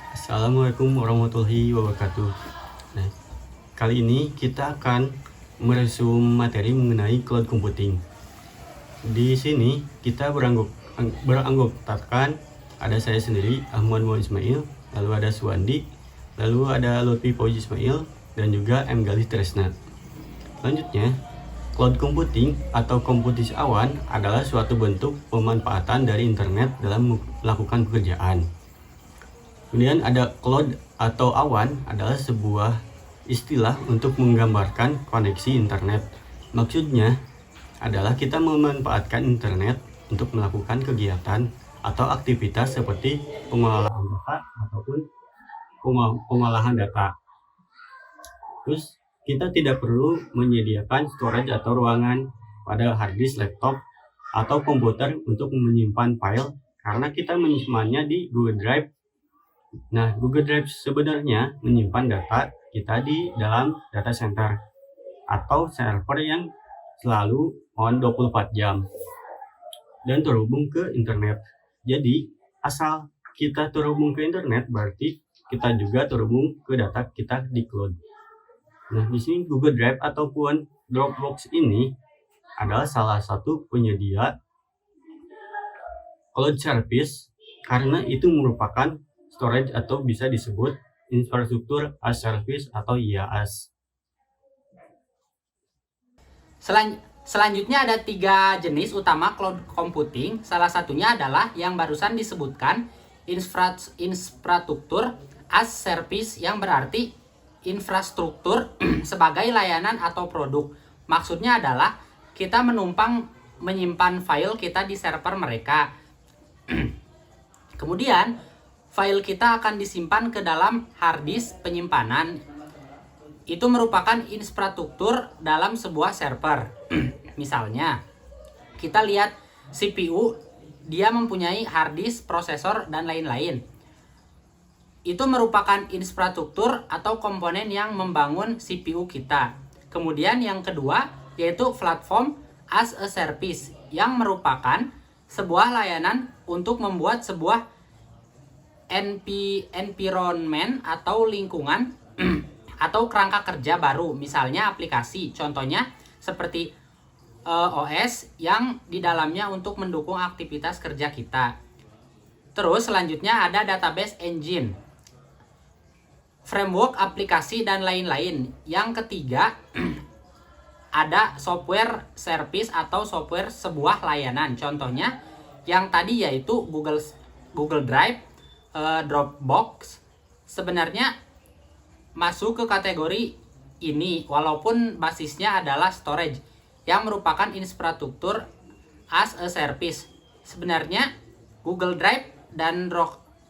Assalamualaikum warahmatullahi wabarakatuh. Nah, kali ini kita akan meresum materi mengenai cloud computing. Di sini kita beranggotakan ada saya sendiri, Ahmad Muhammad Ismail, lalu ada Suwandi, lalu ada Lutfi Fauzi Ismail, dan juga M. Galih Tresna. Selanjutnya, cloud computing atau komputasi awan adalah suatu bentuk pemanfaatan dari internet dalam melakukan pekerjaan. Kemudian ada cloud atau awan adalah sebuah istilah untuk menggambarkan koneksi internet. Maksudnya adalah kita memanfaatkan internet untuk melakukan kegiatan atau aktivitas seperti pengolahan data ataupun pengolahan data. Terus kita tidak perlu menyediakan storage atau ruangan pada hard disk laptop atau komputer untuk menyimpan file karena kita menyimpannya di Google Drive. Nah, Google Drive sebenarnya menyimpan data kita di dalam data center atau server yang selalu on 24 jam dan terhubung ke internet. Jadi, asal kita terhubung ke internet berarti kita juga terhubung ke data kita di cloud. Nah, di sini Google Drive ataupun Dropbox ini adalah salah satu penyedia cloud service karena itu merupakan storage atau bisa disebut infrastruktur as service atau IaaS. Selanjutnya ada 3 jenis utama cloud computing. Salah satunya adalah yang barusan disebutkan infrastruktur as service, yang berarti infrastruktur sebagai layanan atau produk. Maksudnya adalah kita menyimpan file kita di server mereka. Kemudian file kita akan disimpan ke dalam hard disk penyimpanan. Itu merupakan infrastruktur dalam sebuah server. Misalnya, kita lihat CPU, dia mempunyai hard disk, prosesor, dan lain-lain. Itu merupakan infrastruktur atau komponen yang membangun CPU kita. Kemudian yang kedua, yaitu platform as a service, yang merupakan sebuah layanan untuk membuat sebuah environment atau lingkungan atau kerangka kerja baru, misalnya aplikasi, contohnya seperti OS yang di dalamnya untuk mendukung aktivitas kerja kita. Terus selanjutnya ada database engine, framework aplikasi, dan lain-lain. Yang ketiga ada software service atau software sebuah layanan, contohnya yang tadi yaitu Google Drive, Dropbox sebenarnya masuk ke kategori ini walaupun basisnya adalah storage yang merupakan infrastruktur as a service. Sebenarnya Google Drive dan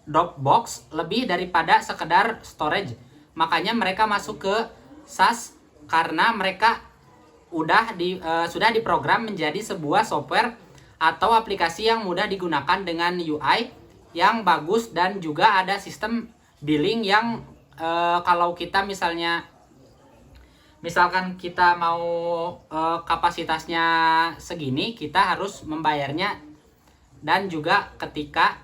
Dropbox lebih daripada sekedar storage, makanya mereka masuk ke SaaS karena mereka sudah diprogram menjadi sebuah software atau aplikasi yang mudah digunakan dengan UI yang bagus, dan juga ada sistem billing yang kalau kita misalkan kita mau kapasitasnya segini, kita harus membayarnya, dan juga ketika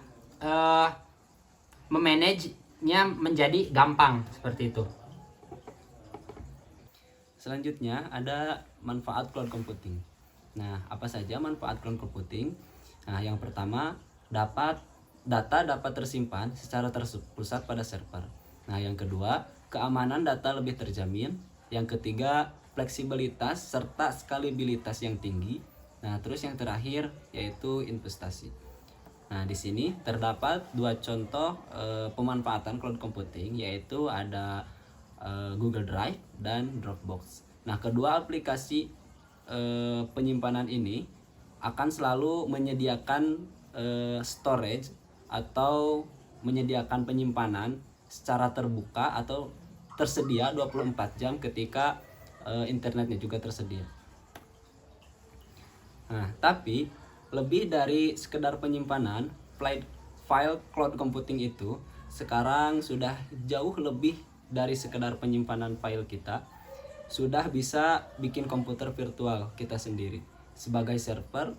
memanagenya menjadi gampang seperti itu. Selanjutnya ada manfaat cloud computing. Nah, apa saja manfaat cloud computing? Nah, yang pertama, data dapat tersimpan secara terpusat pada server. Nah, yang kedua, keamanan data lebih terjamin. Yang ketiga, fleksibilitas serta skalabilitas yang tinggi. Nah, terus yang terakhir yaitu investasi. Nah, di sini terdapat 2 contoh pemanfaatan cloud computing, yaitu ada Google Drive dan Dropbox. Nah, kedua aplikasi penyimpanan ini akan selalu menyediakan storage atau menyediakan penyimpanan secara terbuka atau tersedia 24 jam ketika internetnya juga tersedia. Nah, tapi lebih dari sekedar penyimpanan, file cloud computing itu sekarang sudah jauh lebih dari sekedar penyimpanan file kita. Sudah bisa bikin komputer virtual kita sendiri sebagai server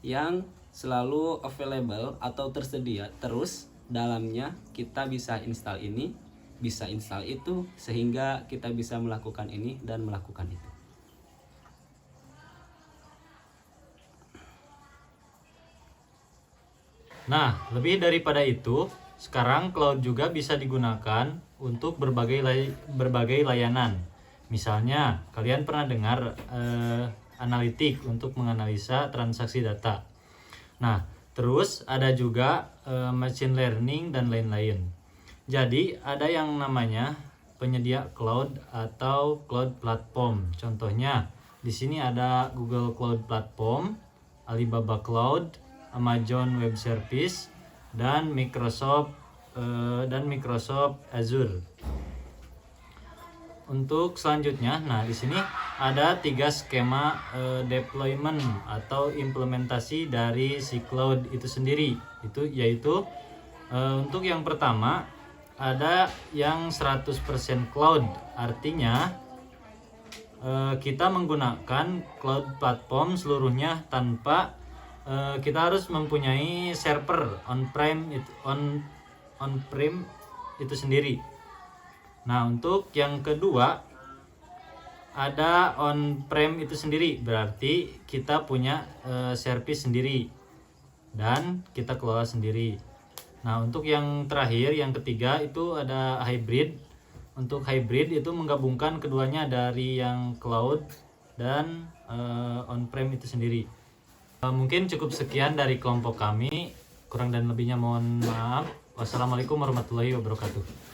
yang selalu available atau tersedia terus dalamnya kita bisa install ini, bisa install itu, sehingga kita bisa melakukan ini dan melakukan itu. Nah, lebih daripada itu, sekarang cloud juga bisa digunakan untuk berbagai layanan. Misalnya, kalian pernah dengar analitik untuk menganalisa transaksi data. Nah, terus ada juga machine learning dan lain-lain. Jadi, ada yang namanya penyedia cloud atau cloud platform. Contohnya, di sini ada Google Cloud Platform, Alibaba Cloud, Amazon Web Service, dan Microsoft Azure. Untuk selanjutnya, nah di sini ada 3 skema deployment atau implementasi dari si cloud itu sendiri. Itu yaitu untuk yang pertama ada yang 100% cloud, artinya kita menggunakan cloud platform seluruhnya tanpa kita harus mempunyai server on-prem itu sendiri. Nah, untuk yang kedua ada on-prem itu sendiri, berarti kita punya service sendiri dan kita kelola sendiri. Nah, untuk yang terakhir, yang ketiga itu ada hybrid. Untuk hybrid itu menggabungkan keduanya dari yang cloud dan on-prem itu sendiri. Mungkin cukup sekian dari kelompok kami. Kurang dan lebihnya mohon maaf. Wassalamualaikum warahmatullahi wabarakatuh.